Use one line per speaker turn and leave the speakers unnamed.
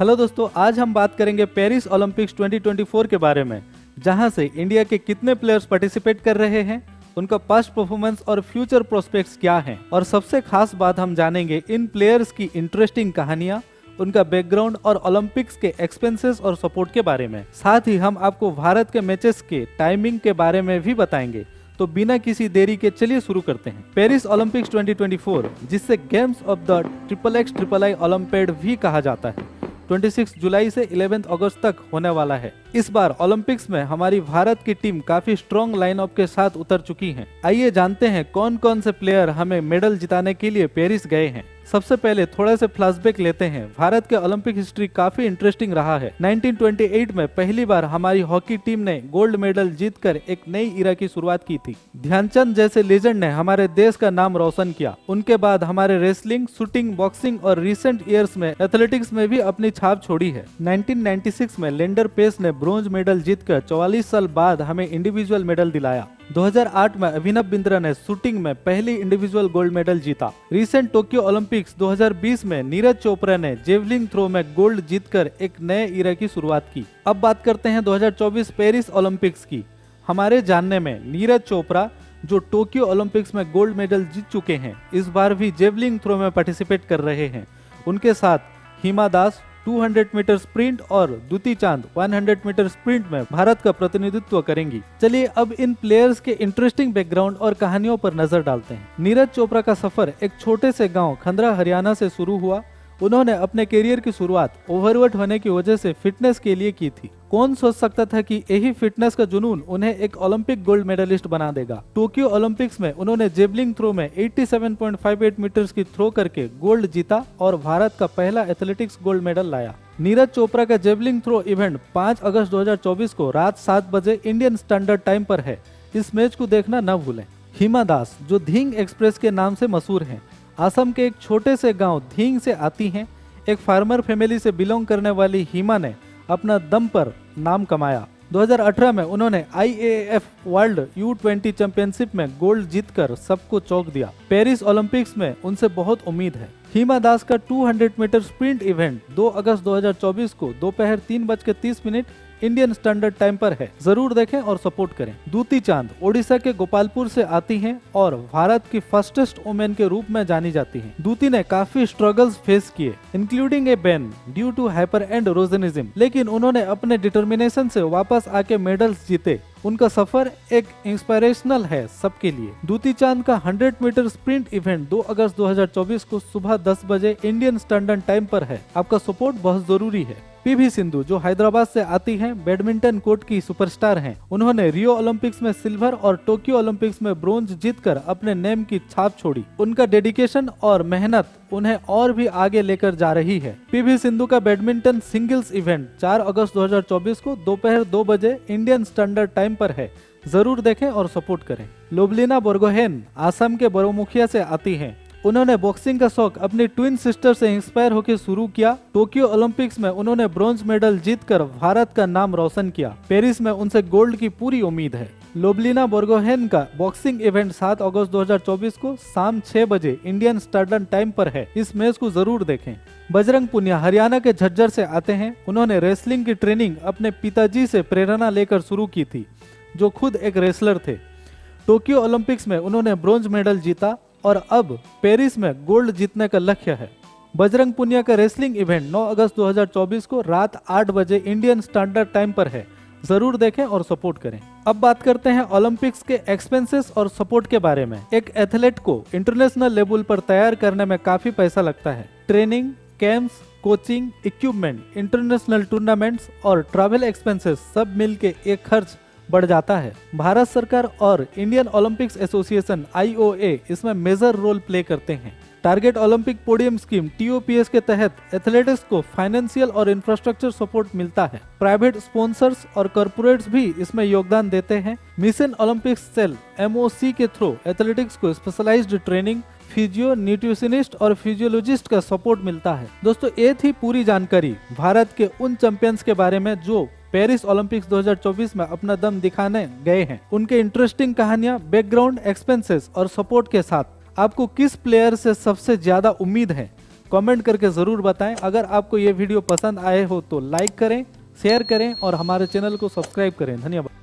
Hello दोस्तों, आज हम बात करेंगे पेरिस ओलंपिक्स 2024 के बारे में, जहां से इंडिया के कितने प्लेयर्स पार्टिसिपेट कर रहे हैं, उनका पास्ट परफॉर्मेंस और फ्यूचर प्रोस्पेक्ट्स क्या हैं, और सबसे खास बात हम जानेंगे इन प्लेयर्स की इंटरेस्टिंग कहानियां, उनका बैकग्राउंड और ओलंपिक्स के एक्सपेंसेस और सपोर्ट के बारे में। साथ ही हम आपको भारत के मैचेस के टाइमिंग के बारे में भी बताएंगे। तो बिना किसी देरी के चलिए शुरू करते हैं। पेरिस ओलंपिक्स 2024, जिससे games of the XXXI olympiad भी कहा जाता है, 26 जुलाई से 11 अगस्त तक होने वाला है। इस बार ओलंपिक्स में हमारी भारत की टीम काफी स्ट्रॉन्ग लाइनअप के साथ उतर चुकी है। आइए जानते हैं कौन कौन से प्लेयर हमें मेडल जिताने के लिए पेरिस गए हैं। सबसे पहले थोड़ा से फ्लैशबैक लेते हैं। भारत के ओलंपिक हिस्ट्री काफी इंटरेस्टिंग रहा है। 1928 में पहली बार हमारी हॉकी टीम ने गोल्ड मेडल जीतकर एक नई इरा की शुरुआत की थी। ध्यानचंद जैसे लेजेंड ने हमारे देश का नाम रोशन किया। उनके बाद हमारे रेसलिंग, शूटिंग, बॉक्सिंग और रिसेंट ईयर्स में एथलेटिक्स में भी अपनी छाप छोड़ी है। 1996 में लेंडर पेस ने ब्रोंज मेडल जीतकर 44 साल बाद हमें इंडिविजुअल मेडल दिलाया। 2008 में अभिनव बिंद्रा ने शूटिंग में पहली इंडिविजुअल गोल्ड मेडल जीता। रिसेंट टोक्यो ओलंपिक्स 2020 में नीरज चोपड़ा ने जेवलिन थ्रो में गोल्ड जीतकर एक नए इरा की शुरुआत की। अब बात करते हैं 2024 पेरिस ओलंपिक्स की। हमारे जानने में नीरज चोपड़ा, जो टोक्यो ओलंपिक्स में गोल्ड मेडल जीत चुके हैं, इस बार भी जेवलिन थ्रो में पार्टिसिपेट कर रहे हैं। उनके साथ हिमा दास 200 मीटर स्प्रिंट और द्युति चांद 100 मीटर स्प्रिंट में भारत का प्रतिनिधित्व करेंगी। चलिए अब इन प्लेयर्स के इंटरेस्टिंग बैकग्राउंड और कहानियों पर नजर डालते हैं। नीरज चोपड़ा का सफर एक छोटे से गांव खंडरा हरियाणा से शुरू हुआ। उन्होंने अपने करियर की शुरुआत ओवरवेट होने की वजह से फिटनेस के लिए की थी। कौन सोच सकता था कि यही फिटनेस का जुनून उन्हें एक ओलंपिक गोल्ड मेडलिस्ट बना देगा। टोक्यो ओलंपिक्स में उन्होंने जेवलिन थ्रो में 87.58 मीटर्स की थ्रो करके गोल्ड जीता और भारत का पहला एथलेटिक्स गोल्ड मेडल लाया। नीरज चोपड़ा का जेवलिन थ्रो इवेंट 5 अगस्त 2024 को रात 7 बजे इंडियन स्टैंडर्ड टाइम पर है। इस मैच को देखना न भूलें। हिमा दास, जो धींग एक्सप्रेस के नाम से मशहूर हैं, असम के एक छोटे से गांव धींग से आती हैं। एक फार्मर फैमिली से बिलोंग करने वाली हिमा ने अपना दम पर नाम कमाया। 2018 में उन्होंने IAAF वर्ल्ड U20 चैंपियनशिप में गोल्ड जीतकर सबको चौंक दिया। पेरिस ओलंपिक्स में उनसे बहुत उम्मीद है। हिमा दास का 200 मीटर स्प्रिंट इवेंट 2 अगस्त 2024 को दोपहर 3:30 इंडियन स्टैंडर्ड टाइम पर है। जरूर देखें और सपोर्ट करें। द्युति चांद ओडिशा के गोपालपुर से आती हैं और भारत की फास्टेस्ट वुमेन के रूप में जानी जाती हैं। द्युति ने काफी स्ट्रगल्स फेस किए, including a ban due to hyperandrogenism, लेकिन उन्होंने अपने डिटर्मिनेशन से वापस आके मेडल्स जीते। उनका सफर एक इंस्पिरेशनल है सबके लिए। द्युति चांद का 100 मीटर स्प्रिंट इवेंट 2 अगस्त 2024 को सुबह 10 बजे इंडियन स्टैंडर्ड टाइम पर है। आपका सपोर्ट बहुत जरूरी है। PV सिंधु, जो हैदराबाद से आती हैं, बैडमिंटन कोर्ट की सुपरस्टार हैं। उन्होंने रियो ओलंपिक्स में सिल्वर और टोक्यो ओलंपिक्स में ब्रोंज जीतकर अपने नेम की छाप छोड़ी। उनका डेडिकेशन और मेहनत उन्हें और भी आगे लेकर जा रही है। PV सिंधु का बैडमिंटन सिंगल्स इवेंट 4 अगस्त 2024 को दोपहर 2 बजे इंडियन स्टैंडर्ड टाइम पर है। जरूर देखें और सपोर्ट करें। लोबलिना बोर्गोहेन आसाम के बड़ोमुखिया से आती हैं। उन्होंने बॉक्सिंग का शौक अपनी ट्विन सिस्टर से इंस्पायर होकर शुरू किया। टोक्यो ओलंपिक्स में उन्होंने ब्रॉन्ज मेडल जीतकर भारत का नाम रोशन किया। पेरिस में उनसे गोल्ड की पूरी उम्मीद है। लोबलिना बोर्गोहेन का बॉक्सिंग इवेंट 7 अगस्त 2024 को शाम 6 बजे इंडियन स्टैंडर्ड टाइम पर है। इस मैच को जरूर देखें। बजरंग पुनिया हरियाणा के झज्जर से आते हैं। उन्होंने रेसलिंग की ट्रेनिंग अपने पिताजी से प्रेरणा लेकर शुरू की थी, जो खुद एक रेसलर थे। टोक्यो ओलंपिक्स में उन्होंने ब्रॉन्ज मेडल जीता और अब पेरिस में गोल्ड जीतने का लक्ष्य है। बजरंग पुनिया का रेसलिंग इवेंट 9 अगस्त 2024 को रात 8 बजे इंडियन स्टैंडर्ड टाइम पर है। जरूर देखें और सपोर्ट करें। अब बात करते हैं ओलंपिक्स के एक्सपेंसेस और सपोर्ट के बारे में। एक एथलीट को इंटरनेशनल लेवल पर तैयार करने में काफी पैसा लगता है। Training, camps, coaching, equipment, international tournaments और ट्रैवल एक्सपेंसेस सब मिलके एक खर्च बढ़ जाता है। भारत सरकार और इंडियन ओलंपिक्स एसोसिएशन IOA इसमें मेजर रोल प्ले करते हैं। Target Olympic podium scheme TOPS के तहत एथलेटिक्स को फाइनेंशियल और इंफ्रास्ट्रक्चर सपोर्ट मिलता है। प्राइवेट स्पॉन्सर्स और कॉर्पोरेट्स भी इसमें योगदान देते हैं। मिशन ओलंपिक्स सेल MOC के थ्रू एथलेटिक्स को स्पेशलाइज्ड ट्रेनिंग, फिजियो, न्यूट्रिशनिस्ट और फिजियोलॉजिस्ट का सपोर्ट मिलता है। दोस्तों, ये थी पूरी जानकारी भारत के उन चैंपियंस के बारे में जो पेरिस ओलंपिक्स 2024 में अपना दम दिखाने गए हैं। उनके इंटरेस्टिंग कहानियां, बैकग्राउंड, एक्सपेंसेस और सपोर्ट के साथ आपको किस प्लेयर से सबसे ज्यादा उम्मीद है, कमेंट करके ज़रूर बताएं। अगर आपको ये वीडियो पसंद आए हो तो लाइक करें, शेयर करें और हमारे चैनल को सब्सक्राइब करें। धन्यवाद।